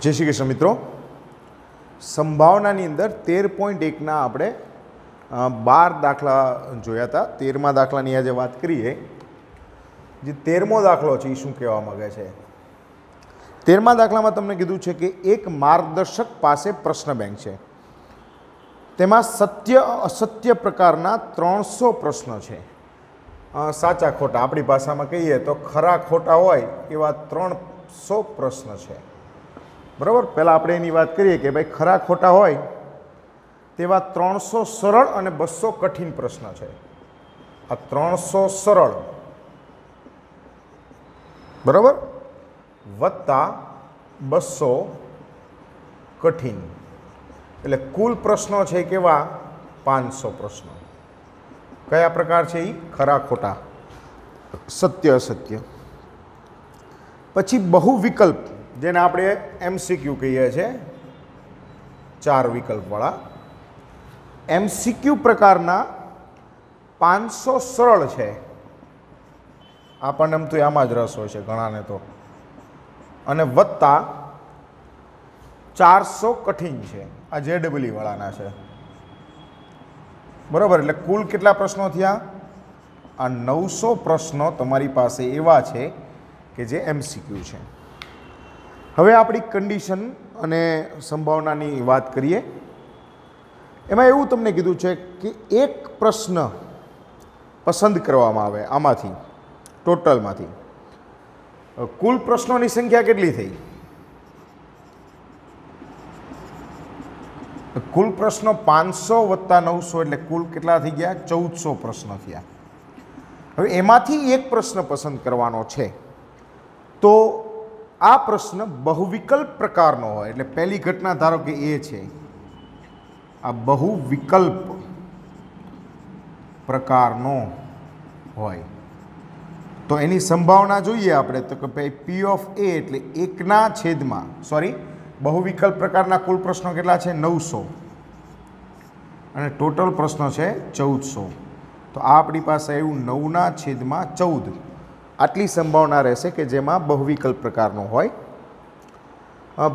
जय श्री कृष्ण मित्रों। संभावनानी अंदर 13.1 ना આપણે 12 દાખલા જોયા હતા। 13મા દાખલાની આજે વાત કરીએ। જે 13મો દાખલો છે એ શું કહેવા માંગે છે? 13મા દાખલામાં તમને કીધું છે કે એક માર્ગદર્શક પાસે પ્રશ્ન બેંક છે, તેમાં સત્ય અસત્ય પ્રકારના 300 પ્રશ્નો છે। સાચા ખોટા આપણી ભાષામાં કહીએ તો ખરા ખોટા હોય એવા 300 પ્રશ્ન છે, બરાબર। પહેલાં આપણે એની વાત કરીએ કે ભાઈ ખરા ખોટા હોય તેવા 300 સરળ અને 200 કઠિન પ્રશ્ન છે। આ 300 સરળ બરાબર વત્તા 200 કઠિન, એટલે કુલ પ્રશ્નો છે કેવા 500 પ્રશ્નો। કયા પ્રકાર છે એ? ખરા ખોટા, સત્ય અસત્ય। પછી બહુ વિકલ્પ, જેને આપણે MCQ કહીએ છીએ, 4 વિકલ્પવાળા MCQ પ્રકારના 500 સરળ છે। આપણને એમ તો આમાં જ રસ હોય છે ઘણાને તો, અને વત્તા 400 કઠિન છે, આ JEE વાળાના છે, બરાબર। એટલે કુલ કેટલા પ્રશ્નો થયા? આ 900 પ્રશ્નો તમારી પાસે એવા છે કે જે MCQ છે। હવે આપણી કન્ડિશન અને સંભાવનાની વાત કરીએ। એમાં એવું તમને કીધું છે કે એક પ્રશ્ન પસંદ કરવામાં આવે આમાંથી, ટોટલમાંથી। કુલ પ્રશ્નોની સંખ્યા કેટલી થઈ? કુલ પ્રશ્નો 500 વત્તા 900 એટલે કુલ કેટલા થઈ ગયા? 1400 પ્રશ્નો થયા। હવે એમાંથી એક પ્રશ્ન પસંદ કરવાનો છે, તો આ પ્રશ્ન બહુવિકલ્પ પ્રકારનો હોય, એટલે પહેલી ઘટના ધારો કે એ છે, આ બહુવિકલ્પ પ્રકારનો હોય તો એની સંભાવના જોઈએ આપણે તો કે ભાઈ P of A એટલે એકના છેદમાં, સોરી, બહુવિકલ્પ પ્રકારના કુલ પ્રશ્નો કેટલા છે? 900 અને ટોટલ પ્રશ્નો છે 1400। તો આ આપણી પાસે આવ્યું 9/14, આટલી સંભાવના રહેશે કે જેમાં બહુવિકલ્પ પ્રકારનો હોય।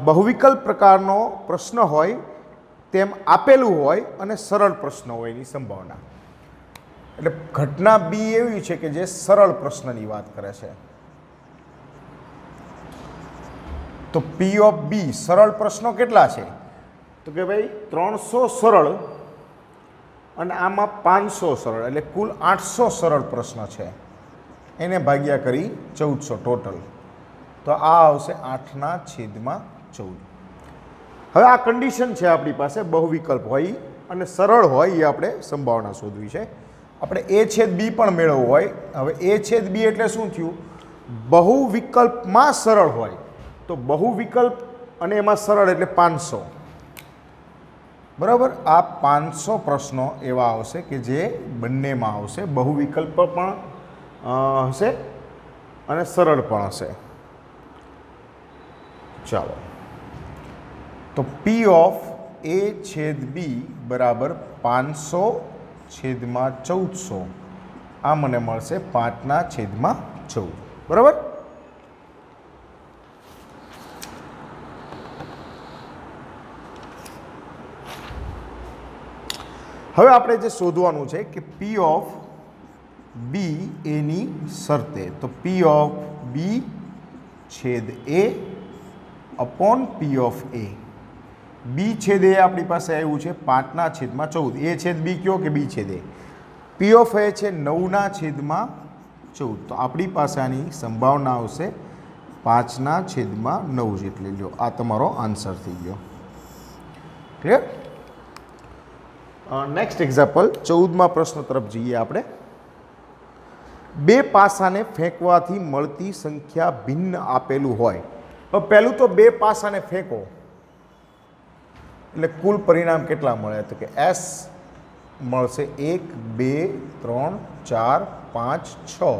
બહુવિકલ્પ પ્રકારનો પ્રશ્ન હોય તેમ આપેલું હોય અને સરળ પ્રશ્ન હોય એની સંભાવના। એટલે ઘટના બી એવી છે કે જે સરળ પ્રશ્નની વાત કરે છે, તો P of B સરળ પ્રશ્નો કેટલા છે? તો કે ભાઈ 300 સરળ અને આમાં 500 સરળ, એટલે કુલ 800 સરળ પ્રશ્ન છે, એને ભાગ્યા કરી 1400 ટોટલ, તો આ આવશે 8/14। હવે આ કન્ડિશન છે આપણી પાસે, બહુવિકલ્પ હોય અને સરળ હોય એ આપણે સંભાવના શોધવી છે। આપણે A/B પણ મેળવવું હોય। હવે A/B એટલે શું થયું? બહુવિકલ્પમાં સરળ હોય તો બહુવિકલ્પ અને એમાં સરળ એટલે 500, બરાબર। આ 500 પ્રશ્નો એવા આવશે કે જે બંનેમાં આવશે, બહુવિકલ્પ પણ હશે અને સરળ પણ હશે। ચાલો, તો P of A/B બરાબર 500/1400, આ મને મળશે 5/14, બરાબર। હવે આપણે જે શોધવાનું છે કે P of B એની શરતે, તો P of B છેદ A upon P of A। B છેદ A આપણી પાસે આવ્યું છે 5/14, A છેદ B કયો કે B છેદ A? P of A છે 9/14, તો આપણી પાસે આની સંભાવના આવશે 5/9 જેટલી। લ્યો, આ તમારો આન્સર થઈ ગયો, ક્લિયર। નેક્સ્ટ એક્ઝામ્પલ 14મા પ્રશ્ન તરફ જઈએ આપણે। બે પાસાને ફેંકવાથી મળતી સંખ્યા ભિન્ન આપેલું હોય। હવે પહેલું તો બે પાસાને ફેંકો એટલે કુલ પરિણામ કેટલા મળે? તો કે S મળશે 1 2 3 4 5 6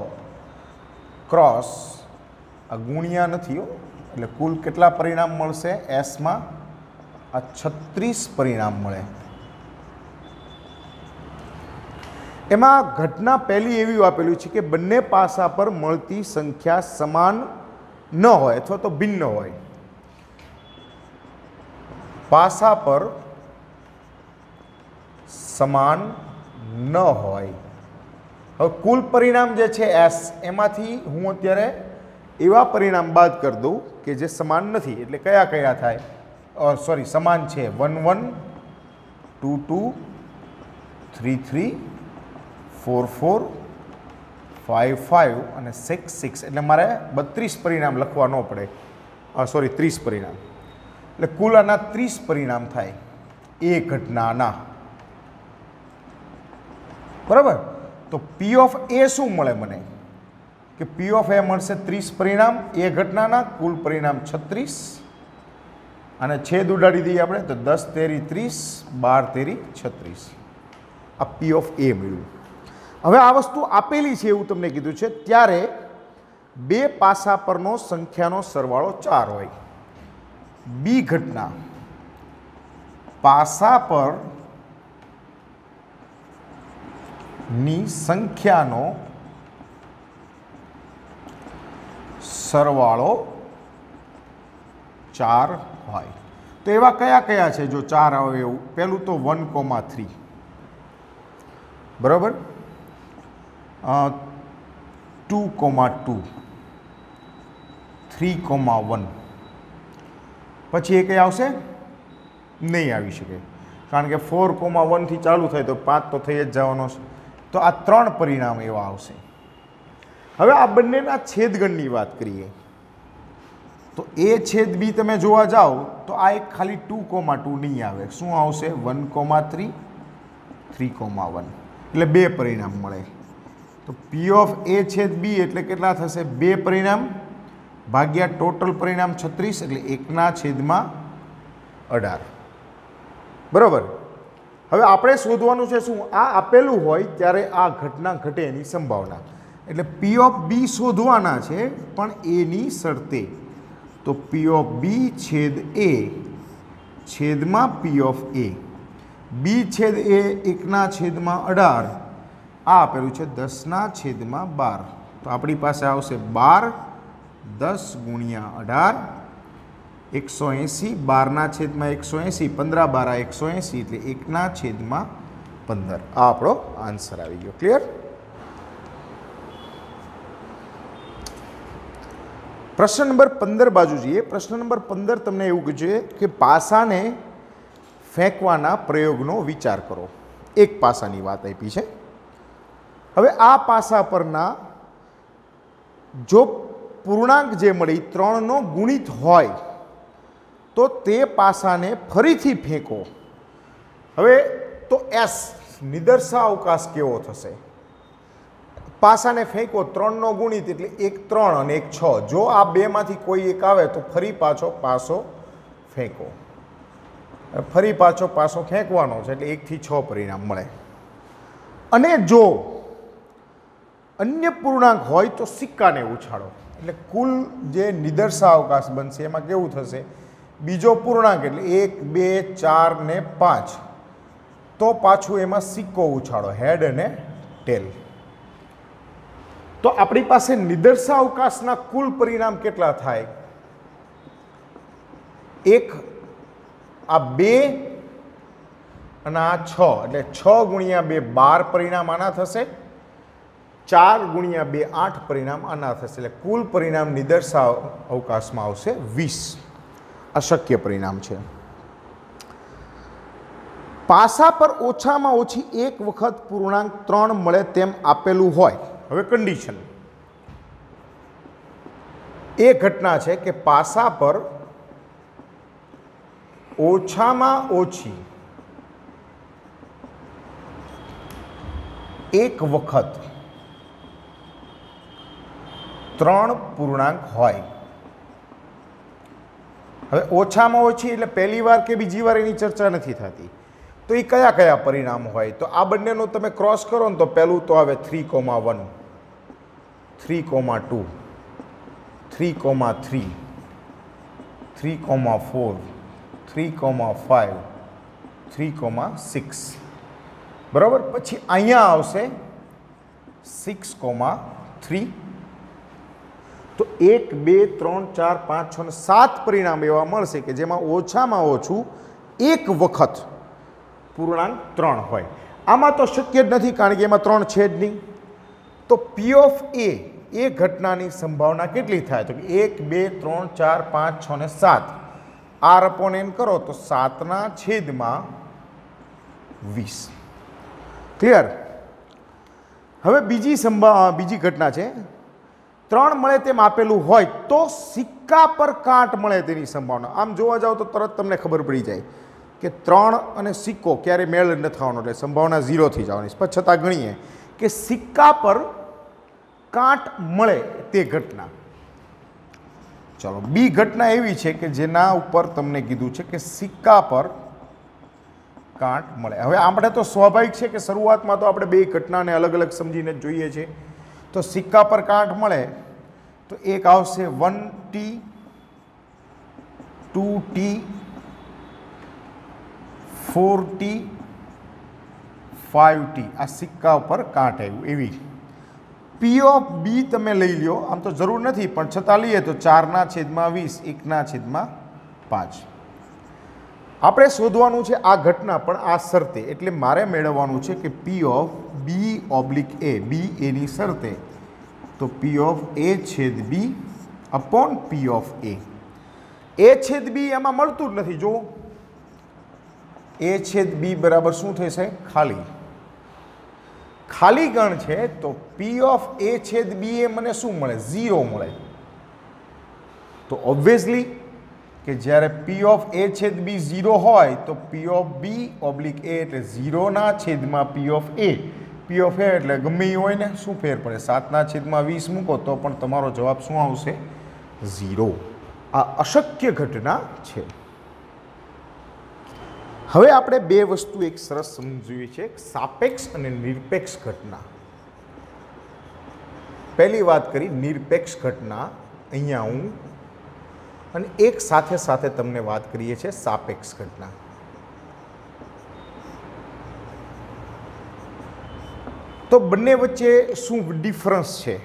ક્રોસ, આ ગુણ્યા નથી હો, એટલે કુલ કેટલા પરિણામ મળશે એસમાં? આ 36 પરિણામ મળે। એમાં ઘટના પહેલી એવી આપેલું છે કે બંને પાસા પર મળતી સંખ્યા સમાન ન હોય અથવા તો ભિન્ન હોય। પાસા પર સમાન ન હોય. હવે કુલ પરિણામ જે છે એસ, એમાંથી હું અત્યારે એવા પરિણામ બાદ કરી દઉં કે જે સમાન નથી. એટલે કયા કયા થાય? સોરી, સમાન છે 1 1, 2 2, 3 3, 4 4, 5 5 અને 6 6. એટલે મારે 32 પરિણામ લખવા ન પડે, સોરી 30 પરિણામ. એટલે કુલ આના 30 પરિણામ થાય એ ઘટનાના. બરાબર? તો પી ઓફ એ શું મળે મને? કે પી ઓફ એ મળશે 30 પરિણામ એ ઘટનાના, કુલ પરિણામ 36. અને છેદ ઉડાડી દઈએ આપણે તો 10 તેરી 30, 12 તેરી 36. આ પી ઓફ એ મળ્યું. હવે આ વસ્તુ આપેલી છે એવું તમને કીધું છે, ત્યારે બે પાસા પરનો સંખ્યાનો સરવાળો 4 હોય. બી ઘટના પાસા પર ની સંખ્યાનો સરવાળો 4 હોય. તો એવા કયા કયા છે જો 4 આવે એવું? પહેલું તો 1,3, બરાબર, 2,2, 3,1. પછી એ કઈ આવશે? નહીં આવી શકે, કારણ કે 4,1 થી ચાલુ થાય તો 5 તો થઈ જ જવાનો છે. તો આ 3 પરિણામ એવા આવશે. હવે આ બંનેના છેદગણની વાત કરીએ તો એ છેદ બી તમે જોવા જાઓ તો આ એક ખાલી 2,2 નહીં આવે. શું આવશે? 1,3, 3,1. એટલે 2 પરિણામ મળે. તો પી ઓફ એ છેદ બી એટલે કેટલા થશે? 2 પરિણામ ભાગ્યા ટોટલ પરિણામ 36, એટલે 1/18. બરાબર? હવે આપણે શોધવાનું છે શું? આ આપેલું હોય ત્યારે આ ઘટના ઘટે એની સંભાવના. એટલે પી ઓફ બી શોધવાના છે પણ એની શરતે. તો પી ઓફ બી છેદ એ છેદમાં પી ઓફ એ. બી છેદ એ 1/18. આ આપેલું છે 10/12. તો આપણી પાસે આવશે 12, 10 ગુણ્યા 18, 180, 12/180, 15 12 180, એટલે 1/15. આ આપણો આન્સર આવી ગયો. ક્લિયર? પ્રશ્ન નંબર 15 બાજુ જઈએ. પ્રશ્ન નંબર 15 તમને એવું કહે છે કે પાસાને ફેંકવાના પ્રયોગનો વિચાર કરો. એક પાસાની વાત આપી છે. હવે આ પાસા પરના જો પૂર્ણાંક જે મળી 3નો ગુણિત હોય તો તે પાસાને ફરીથી ફેંકો. હવે તો એસ નિદર્શાવકાશ કેવો થશે? પાસાને ફેંકો 3નો ગુણિત એટલે 1 3 અને 1 6. જો આ બેમાંથી કોઈ એક આવે તો ફરી પાછો પાસો ફેંકો. ફરી પાછો પાસો ફેંકવાનો છે એટલે 1 થી 6 પરિણામ મળે. અને જો અન્ય પૂર્ણાંક હોય તો સિક્કાને ઉછાળો. એટલે કુલ જે નિદર્શાવકાશ બનશે એમાં કેવું થશે? બીજો પૂર્ણાંક એટલે 1 2 4 ને 5. તો પાછું એમાં સિક્કો ઉછાળો, હેડ અને ટેલ. તો આપણી પાસે નિદર્શાવકાશના કુલ પરિણામ કેટલા થાય? 1 આ 2 અને આ 6. એટલે 6 ગુણ્યા 2 12 પરિણામ આના થશે. 4 ગુણ્યા 2 8 પરિણામ આના થશે. એટલે કુલ પરિણામ નિદર્શાવકાશમાં આવશે 20. આ શક્ય પરિણામ છે. પાસા પર ઓછામાં ઓછી એક વખત પૂર્ણાંક 3 મળે તેમ આપેલું હોય. હવે કન્ડિશન એ ઘટના છે કે પાસા પર ઓછામાં ઓછી એક વખત 3 પૂર્ણાંક હોય. હવે ઓછામાં ઓછી એટલે પહેલી વાર કે બીજી વાર એની ચર્ચા નથી થતી. તો એ કયા કયા પરિણામ હોય? તો આ બંનેનો તમે ક્રોસ કરો ને તો પહેલું તો આવે 3,1, 3,2, 3,3, 3,4, 3,5, 3,6. બરાબર? પછી અહીંયા આવશે 6,3. તો 1 2 3 4 5 6 અને 7 પરિણામ એવા મળશે કે જેમાં ઓછામાં ઓછું એક વખત પૂર્ણાંક 3 હોય. આમાં તો શક્ય જ નથી કારણ કે એમાં 3 છે જ નહીં. તો P ઓફ એ ઘટનાની સંભાવના કેટલી થાય? તો 1 2 3 4 5 6 ને 7 r upon n કરો તો 7/20. ક્લિયર? હવે બીજી ઘટના છે 3 મળે તેમ આપેલું હોય તો સિક્કા પર કાંટ મળે તેની સંભાવના. આમ જોવા જાવ તો તરત તમને ખબર પડી જાય કે 3 અને સિક્કો ક્યારે મેળ ન થવાનો એટલે સંભાવના 0 થઈ જવાની. પણ છતાં ગણીએ કે સિક્કા પર કાંટ મળે તે ઘટના. ચલો બી ઘટના એવી છે કે જેના ઉપર તમને કીધું છે કે સિક્કા પર કાંટ મળે. હવે આપણે તો સ્વાભાવિક છે કે શરૂઆતમાં તો આપણે બે ઘટનાને અલગ અલગ સમજીને જોઈએ છીએ. તો સિક્કા પર કાંટ મળે તો એક આવશે 1t 2t 4t 5t. આ સિક્કા ઉપર કાંટ આવ્યું એવી. P ઓફ બી તમે લઈ લ્યો, આમ તો જરૂર નથી પણ છતાં લઈએ તો 4/20 1/5. આપણે શોધવાનું છે આ ઘટના પણ આ શરતે, એટલે મારે મેળવવાનું છે કે P of B oblique A, B એની શરતે. તો P ઓફ એ છેદ B upon P of A છેદ બી એમાં મળતું જ નથી. જો એ છેદ બી બરાબર શું થશે? ખાલી ગણ છે. તો P ઓફ એ છેદ બી એ મને શું મળે? 0 મળે. તો ઓબ્વિયસલી કે જ્યારે P ઓફ એ છેદ બી 0 હોય તો P of B oblique A એટલે 0/P of A. P of A એટલે ગમે એ હોય ને, શું ફેર પડે? 7/20 મૂકો તો પણ તમારો જવાબ શું આવશે? 0. આ અશક્ય ઘટના છે. હવે આપણે બે વસ્તુ એક સરસ સમજવી છે, સાપેક્ષ અને નિરપેક્ષ ઘટના. પહેલી વાત કરી નિરપેક્ષ ઘટના, અહીંયા હું, અને એક સાથે સાથે તમને વાત કરીએ છીએ સાપેક્ષ ઘટના. તો બંને વચ્ચે શું ડિફરન્સ છે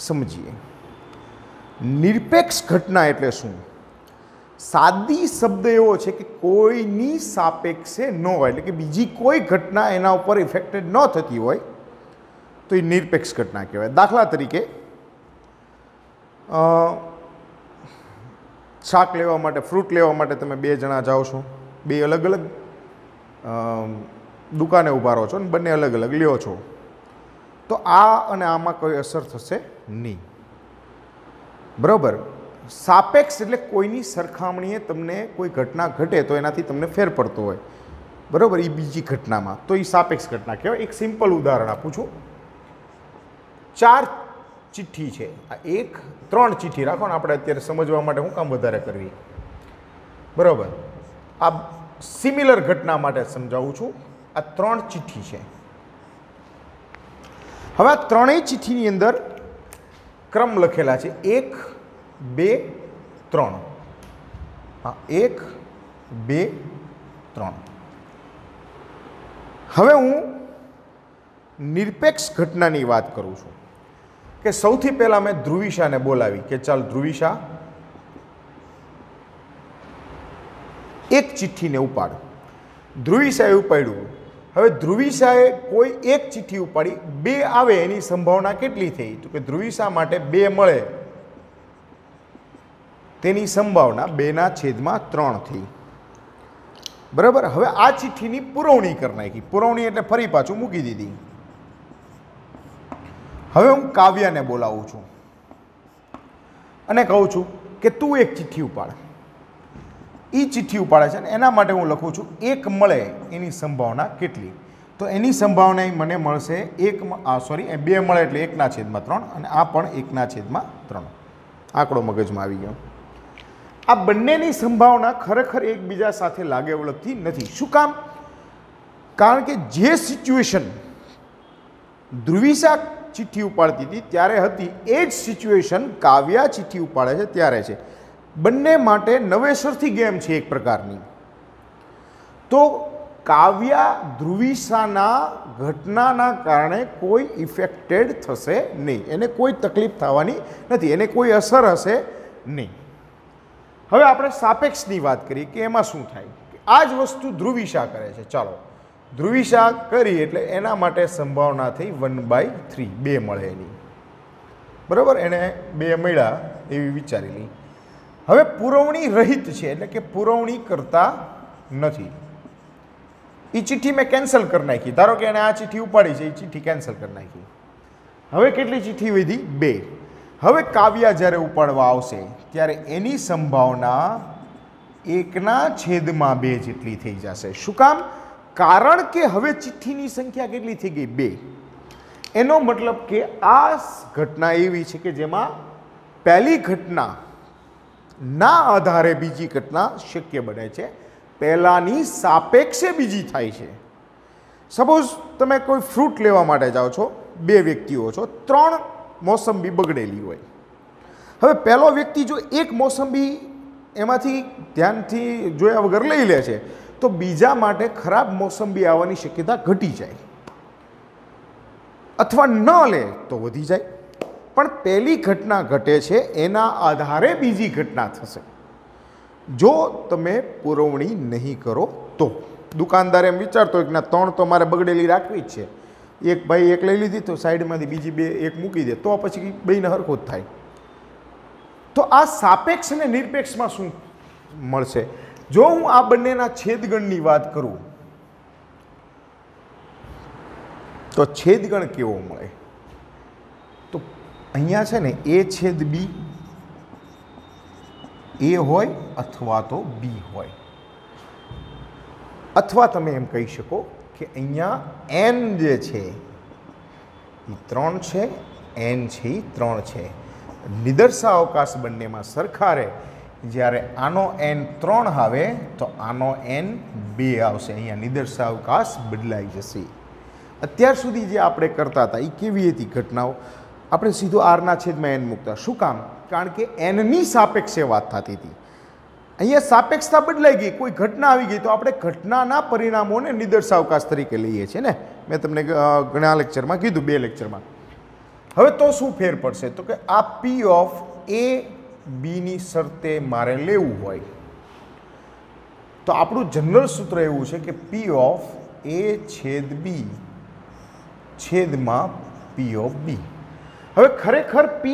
સમજીએ. નિરપેક્ષ ઘટના એટલે શું? સાદી શબ્દ એવો છે કે કોઈની સાપેક્ષે ન હોય, એટલે કે બીજી કોઈ ઘટના એના ઉપર ઇફેક્ટેડ ન થતી હોય તો એ નિરપેક્ષ ઘટના કહેવાય. દાખલા તરીકે શાક લેવા માટે, ફ્રૂટ લેવા માટે તમે બે જણા જાઓ છો, બે અલગ અલગ દુકાને ઊભા રહો છો અને બંને અલગ અલગ લ્યો છો, તો આ અને આમાં કોઈ અસર થશે નહીં. બરાબર? સાપેક્ષ એટલે કોઈની સરખામણીએ તમને કોઈ ઘટના ઘટે તો એનાથી તમને ફેર પડતો હોય, બરાબર, એ બીજી ઘટનામાં, તો એ સાપેક્ષ ઘટના કહેવાય. એક સિમ્પલ ઉદાહરણ આપું છું. 4 ચિઠ્ઠી છે, આ 3 ચિઠ્ઠી રાખો ને, આપણે અત્યારે સમજવા માટે શું કામ વધારે કરવી, બરાબર. આ સિમિલર ઘટના માટે સમજાવું છું. આ 3 ચિઠ્ઠી છે. હવે આ ત્રણેય ચિઠ્ઠીની અંદર ક્રમ લખેલા છે 1 2 3. હા, 1 2 3. હવે હું નિરપેક્ષ ઘટનાની વાત કરું છું કે સૌથી પહેલાં મેં ધ્રુવિશાને બોલાવી કે ચાલ ધ્રુવિશા એક ચિઠ્ઠીને ઉપાડ. ધ્રુવિશાએ ઉપાડ્યું. હવે ધ્રુવિશાએ કોઈ એક ચિઠ્ઠી ઉપાડી, 2 આવે એની સંભાવના કેટલી થઈ? તો કે ધ્રુવિશા માટે 2 મળે તેની સંભાવના 2/3 થઈ. બરાબર? હવે આ ચિઠ્ઠીની પુરવણી કરી નાખી. પુરવણી એટલે ફરી પાછું મૂકી દીધી. હવે હું કાવ્યાને બોલાવું છું અને કહું છું કે તું એક ચિઠ્ઠી ઉપાડ. એ ચિઠ્ઠી ઉપાડે છે અને એના માટે હું લખું છું 1 મળે એની સંભાવના કેટલી? તો એની સંભાવના મને મળશે 2 મળે એટલે 1/3 અને આ પણ 1/3. આંકડો મગજમાં આવી ગયો. આ બંનેની સંભાવના ખરેખર એકબીજા સાથે લાગે વળગતી નથી. શું કામ? કારણ કે જે સિચ્યુએશન ધ્રુવિશા ચિઠ્ઠી ઉપાડતી હતી ત્યારે હતી એ જ સિચ્યુએશન કાવ્યા ચિઠ્ઠી ઉપાડે છે ત્યારે છે. બંને માટે નવેસરથી ગેમ છે એક પ્રકારની. તો કાવ્યા ધ્રુવિશાના ઘટનાના કારણે કોઈ ઇફેક્ટેડ થશે નહીં, એને કોઈ તકલીફ થવાની નથી, એને કોઈ અસર હશે નહીં. હવે આપણે સાપેક્ષની વાત કરીએ કે એમાં શું થાય કે આ જ વસ્તુ ધ્રુવિશા કરે છે. ચાલો ધ્રુવિશા કરી એટલે એના માટે સંભાવના થઈ 1/3 2 મળે એની, બરાબર, એને 2 મળ્યા એવી વિચારેલી. હવે પુરવણી રહિત છે એટલે કે પુરવણી કરતા નથી. એ ચિઠ્ઠી મેં કેન્સલ કરી નાખી. ધારો કે એને આ ચિઠ્ઠી ઉપાડી છે, એ ચિઠ્ઠી કેન્સલ કરી નાખી. હવે કેટલી ચિઠ્ઠી વધી? 2. હવે કાવ્યા જ્યારે ઉપાડવા આવશે ત્યારે એની સંભાવના 1/2 જેટલી થઈ જશે. શું કામ? કારણ કે હવે ચિઠ્ઠીની સંખ્યા કેટલી થઈ ગઈ? 2. એનો મતલબ કે આ ઘટના એવી છે કે જેમાં પહેલી ઘટના ના આધારે બીજી ઘટના શક્ય બને છે, પહેલાની સાપેક્ષે બીજી થાય છે. સપોઝ તમે કોઈ ફ્રૂટ લેવા માટે જાઓ છો, 2 વ્યક્તિઓ છો, 3 મોસંબી બગડેલી હોય. હવે પહેલો વ્યક્તિ જો એક મોસંબી એમાંથી ધ્યાનથી જોયા વગર લઈ લે છે તો બીજા માટે ખરાબ મોસંબી આવવાની શક્યતા ઘટી જાય, અથવા ન લે તો વધી જાય. પણ પહેલી ઘટના ઘટે છે એના આધારે બીજી ઘટના થશે જો તમે પુરવણી નહીં કરો તો. દુકાનદાર એમ વિચારતો હોય કે ના 3 તો મારે બગડેલી રાખવી જ છે, એક ભાઈ એક લઈ લીધી તો સાઈડમાંથી બીજી 2 એક મૂકી દે તો પછી બેયને હરખું જ થાય. તો આ સાપેક્ષ અને નિરપેક્ષમાં શું મળશે? જો હું આ બંનેના છેદગણની વાત કરું તો છેદગણ કેવો મળે? તો અહીંયા છે ને a/b એ હોય અથવા તો બી હોય, અથવા તમે એમ કહી શકો કે અહીંયા n જે છે એ 3 છે, n છે એ 3 છે. નિદર્શા અવકાશ બંનેમાં સરખા રહે. જ્યારે આનો n 3 આવે તો આનો n 2 આવશે. અહીંયા નિદર્શા અવકાશ બદલાઈ જશે. અત્યાર સુધી જે આપણે કરતા હતા એ કેવી હતી ઘટનાઓ? આપણે સીધો r/n મૂકતા. શું કામ? કારણ કે nની સાપેક્ષે વાત થતી હતી. અહીંયા સાપેક્ષતા બદલાઈ ગઈ, કોઈ ઘટના આવી ગઈ તો આપણે ઘટનાના પરિણામોને નિદર્શાવકાશ તરીકે લઈએ છીએ ને. મેં તમને ઘણા લેક્ચરમાં કીધું, 2 લેક્ચરમાં. હવે તો શું ફેર પડશે? તો કે આ P ઓફ A બીની શરતે મારે લેવું હોય તો આપણું જનરલ સૂત્ર એવું છે કે P ઓફ A/B છેદમાં P ઓફ B. હવે ખરેખર P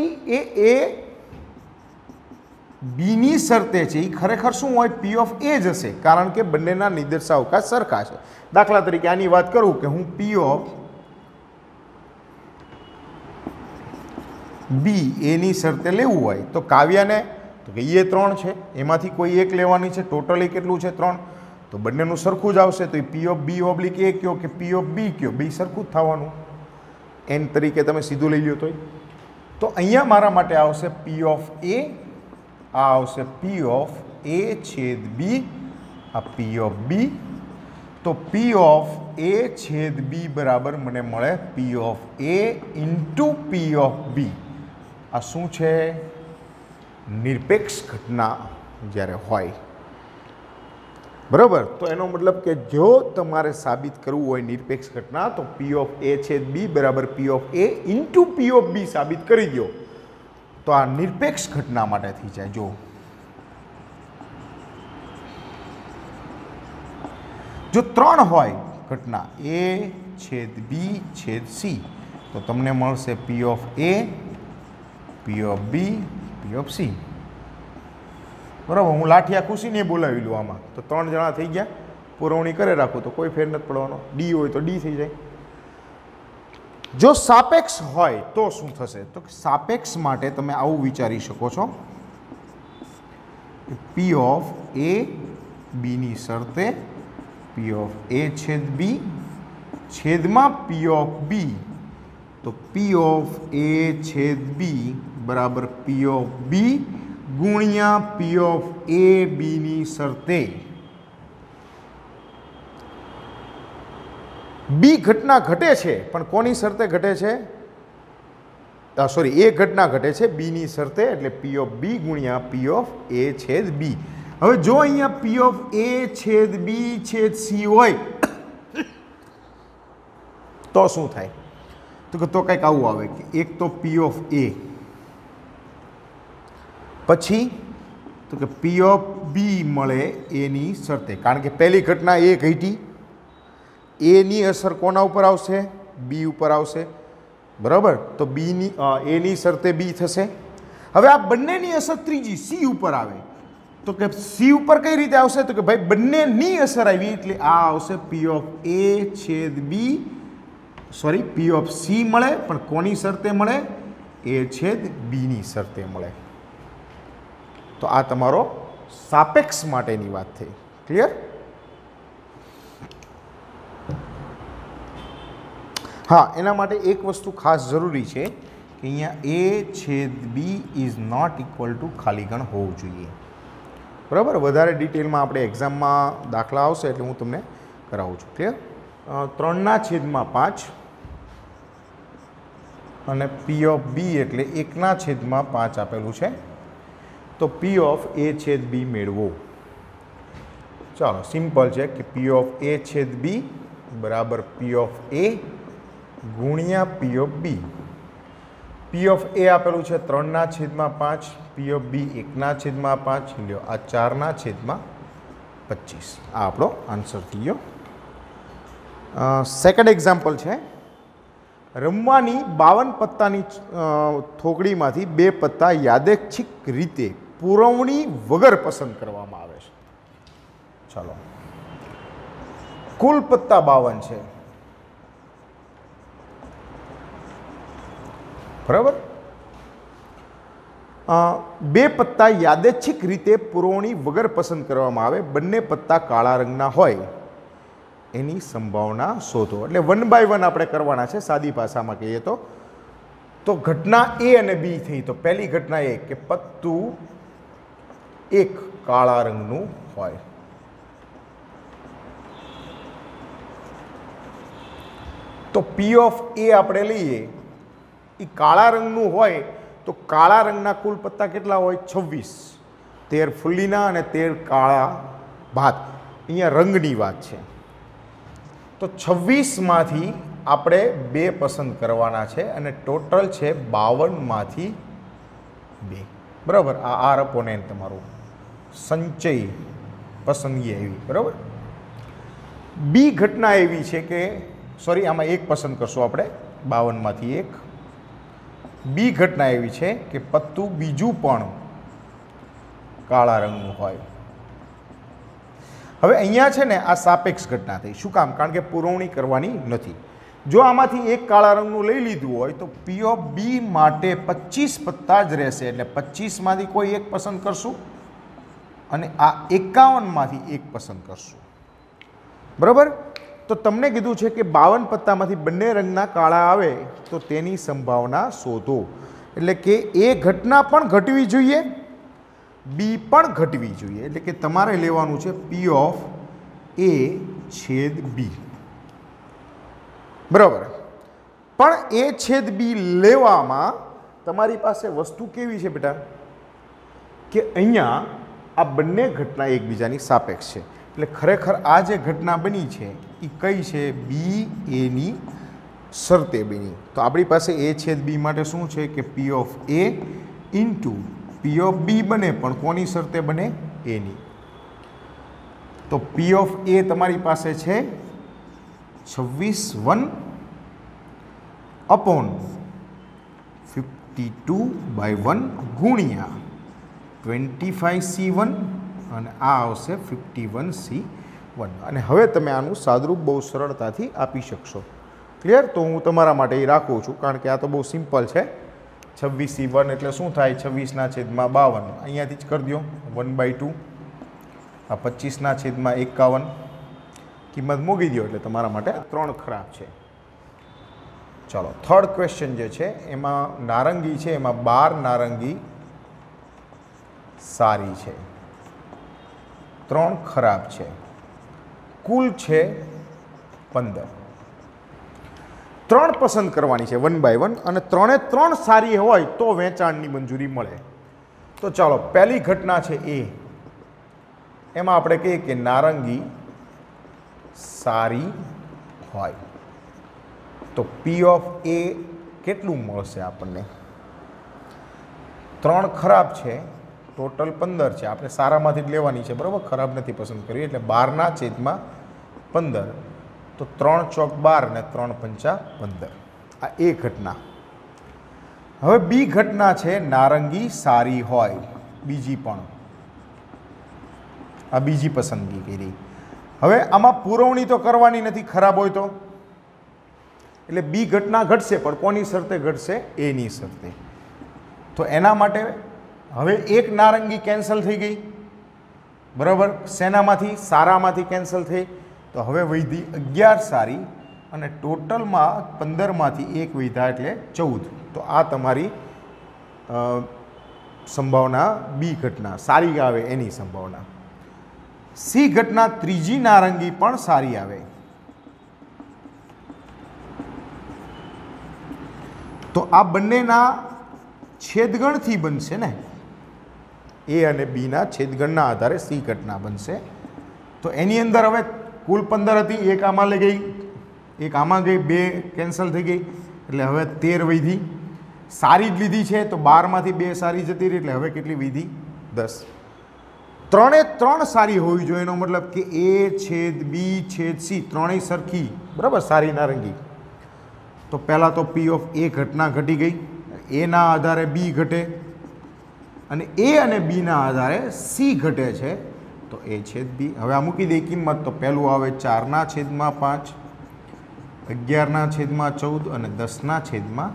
એ બીની શરતે છે, એ ખરેખર શું હોય? P ઓફ A જ હશે, કારણ કે બંનેના નિદર્શાવકાશ સરખા છે. દાખલા તરીકે આની વાત કરું કે હું P ઓફ B એની શરતે લેવું હોય તો કાવ્યાને તો કે એ 3 છે, એમાંથી કોઈ એક લેવાની છે, ટોટલી કેટલું છે? 3. તો બંનેનું સરખું જ આવશે. તો એ P of B oblique A કયો કે P ઓફ B કયો, બે સરખું જ થવાનું. n તરીકે તમે સીધું લઈ લો તો અહીંયા મારા માટે આવશે P ઓફ A, આ આવશે P ઓફ A/B, આ P ઓફ B. તો P ઓફ A/B બરાબર મને મળે P of A into P of B. આ શું છે? નિરપેક્ષ ઘટના જ્યારે હોય, બરાબર. તો એનો મતલબ કે જો તમારે સાબિત કરવું હોય નિરપેક્ષ ઘટના તો P ઓફ A/B બરાબર P of A into P of B સાબિત કરી દો તો આ નિરપેક્ષ ઘટના માટે થઈ જાય. જો 3 હોય ઘટના A/B/C તો તમને મળશે P of A, P of B, P of C. બરાબર. હું લાઠિયા ખુશીને બોલાવી લઉં આમાં તો 3 જણા થઈ ગયા. પુરવણી કરે રાખું તો કોઈ ફેર નથી પડવાનો. D હોય તો D થઈ જાય. જો સાપેક્ષ હોય તો શું થશે? તો સાપેક્ષ માટે તમે આવું વિચારી શકો છો, P ઓફ A/B ની શરતે P ઓફ A/B છેદમાં P ઓફ B. તો P ઓફ A/B બરાબર P ઓફ B ગુણ્યા P ઓફ A/B ની શરતે. B ઘટના ઘટે છે પણ કોની શરતે ઘટે છે? સોરી, A ઘટના ઘટે છે B ની શરતે, એટલે P ઓફ B ગુણ્યા P ઓફ A/B. હવે જો અહીંયા P ઓફ A/B/C હોય તો શું થાય? તો કંઈક આવું આવે કે એક તો P ઓફ A, પછી તો કે પી ઓફ બી મળે એની શરતે, કારણ કે પહેલી ઘટના એ ઘટી, એની અસર કોના ઉપર આવશે? બી ઉપર આવશે, બરાબર. તો બીની એની શરતે બી થશે. હવે આ બંનેની અસર ત્રીજી સી ઉપર આવે, તો કે સી ઉપર કઈ રીતે આવશે? તો કે ભાઈ બંનેની અસર આવી એટલે આ આવશે પી ઓફ એ છેદ બી, સોરી પી ઓફ સી મળે, પણ કોની શરતે મળે? એ છેદ બીની શરતે મળે. તો આ તમારો સાપેક્ષ માટેની વાત થઈ. ક્લિયર? હા, એના માટે એક વસ્તુ ખાસ જરૂરી છે કે અહીંયા એ છેદ B is not equal to ખાલી ગણ હોવું જોઈએ, બરાબર. વધારે ડિટેલમાં આપણે એક્ઝામમાં દાખલા આવશે એટલે હું તમને કરાવું છું. ક્લિયર? 3/5 અને પી ઓફ બી એટલે 1/5 આપેલું છે, તો પી ઓફ એ છેદ બી મેળવો. ચાલો સિમ્પલ છે કે પી ઓફ એ છેદ બી બરાબર પી ઓફ એ ગુણ્યા પી ઓફ બી. પી ઓફ એ આપેલું છે 3/5, પી ઓફ બી 1/5, લ્યો આ 4/25. આ આપણો આન્સર થઈ ગયો. સેકન્ડ એક્ઝામ્પલ છે, રમવાની 52 પત્તાની થોકડીમાંથી 2 પત્તા યાદચ્છિક રીતે પુરવણી વગર પસંદ કરવામાં આવે છે. ચાલો, કુલ પત્તા 52 છે, બરાબર. 2 પત્તા યાદચ્છિક રીતે પુરવણી વગર પસંદ કરવામાં આવે, બંને પત્તા કાળા રંગના હોય એની સંભાવના શોધો. એટલે 1 બાય 1 આપણે કરવાના છે. સાદી ભાષામાં કહીએ તો ઘટના એ અને બી થઈ. તો પહેલી ઘટના એ કે પત્તું એક કાળા રંગનું હોય, તો પી ઓફ એ આપણે લઈએ, એ કાળા રંગનું હોય તો કાળા રંગના કુલ પત્તા કેટલા હોય? 26. 13 ફુલ્લીના અને 13 કાળા ભાત. અહીંયા રંગની વાત છે. તો 26માંથી આપણે 2 પસંદ કરવાના છે અને ટોટલ છે 52માંથી 2, બરાબર. આ આર અપોનેન્ટ તમારું સંચય પસંદગી આવી, બરાબર. બી ઘટના એવી છે કે સોરી આમાં 1 પસંદ કરશું આપણે, 52માંથી 1. બી ઘટના એવી છે કે પત્તું બીજું પણ કાળા રંગનું હોય. હવે અહીંયા છે ને આ સાપેક્ષ ઘટના થઈ. શું કામ? કારણ કે પુરવણી કરવાની નથી. જો આમાંથી 1 કાળા રંગનું લઈ લીધું હોય તો પી ઓફ બી માટે 25 પત્તા જ રહેશે, એટલે 25માંથી કોઈ 1 પસંદ કરશું અને આ 51માંથી 1 પસંદ કરશું, બરાબર. તો તમને કીધું છે કે 52 પત્તામાંથી બંને રંગના કાળા આવે તો તેની સંભાવના શોધો. એટલે કે એ ઘટના પણ ઘટવી જોઈએ, બી પણ ઘટવી જોઈએ. એટલે કે તમારે લેવાનું છે પી ઓફ એ છેદ બી, બરાબર. પણ એ છેદ બી લેવામાં તમારી પાસે વસ્તુ કેવી છે બેટા કે અહીંયા આ બંને ઘટના એકબીજાની સાપેક્ષ છે. એટલે ખરેખર આ જે ઘટના બની છે એ કઈ છે? બી એની શરતે બની. તો આપણી પાસે એ છેદ બી માટે શું છે કે P of A into P of B બને, પણ કોની શરતે બને? એની. તો પી ઓફ એ તમારી પાસે છે 26/1 અપોન 52/1 ગુણ્યા 25C1 અને આ આવશે 51C1. અને હવે તમે આનું સાદરૂપ બહુ સરળતાથી આપી શકશો. ક્લિયર? તો હું તમારા માટે એ રાખું છું, કારણ કે આ તો બહુ સિમ્પલ છે. 26C1 એટલે શું થાય? 26/52. અહીંયાથી જ કરી દો 1/2. આ 25/51 કિંમત મૂકી દો એટલે તમારા માટે 3 ખરાબ છે. ચાલો થર્ડ ક્વેશ્ચન જે છે એમાં નારંગી છે, એમાં 12 નારંગી સારી છે, 3 ખરાબ છે, કુલ છે 15. 3 પસંદ કરવાની છે 1 બાય 1 અને 3 સારી હોય તો વેચાણની મંજૂરી મળે. તો ચાલો પહેલી ઘટના છે એ, એમાં આપણે કહીએ કે નારંગી સારી હોય તો પી ઓફ એ કેટલું મળશે આપણને? 3 ખરાબ છે ટોટલ 15 છે, આપણે સારામાંથી જ લેવાની છે, બરાબર, ખરાબ નથી પસંદ કરવી, એટલે 12/15, તો 3 ચોક 12 ને 3 પંચા 15. આ એ ઘટના. હવે બી ઘટના છે નારંગી સારી હોય, બીજી પણ, આ બીજી પસંદગી કરી. હવે આમાં પુરવણી તો કરવાની નથી ખરાબ હોય તો, એટલે બી ઘટના ઘટશે, પણ કોની શરતે ઘટશે? એની શરતે. તો એના માટે હવે એક નારંગી કેન્સલ થઈ ગઈ, બરાબર, શેનામાંથી? સારામાંથી કેન્સલ થઈ, તો હવે વધી 11 સારી, અને ટોટલમાં 15માંથી 1 વધ્યા એટલે 14. તો આ તમારી સંભાવના બી ઘટના સારી આવે એની સંભાવના. સી ઘટના ત્રીજી નારંગી પણ સારી આવે. તો આ બંનેના છેદગણથી બનશે ને, એ અને બીના છેદગણના આધારે સી ઘટના બનશે. તો એની અંદર હવે કુલ 15 હતી, એક આમાં લઈ ગઈ, એક આમાં ગઈ, 2 કેન્સલ થઈ ગઈ, એટલે હવે 13 વધી. સારી જ લીધી છે, તો 12માંથી 2 સારી જતી રહી, એટલે હવે કેટલી વધી? 10. 3 સારી હોવી જોઈએ, એનો મતલબ કે એ છેદ બી છેદ સી ત્રણેય સરખી, બરાબર, સારી નારંગી. તો પહેલાં તો પી ઓફ એ ઘટના ઘટી ગઈ, એના આધારે બી ઘટે, અને એ અને બીના આધારે સી ઘટે છે, તો એ છેદ બી. હવે આ મૂકી દે કિંમત, તો પહેલું આવે 4/5, 11/14 અને 10/13.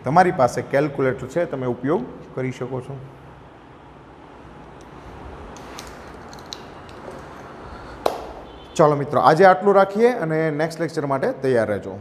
તમારી પાસે કેલ્ક્યુલેટર છે, તમે ઉપયોગ કરી શકો છો. ચાલો મિત્રો, આજે આટલું રાખીએ અને નેક્સ્ટ લેક્ચર માટે તૈયાર રહેજો.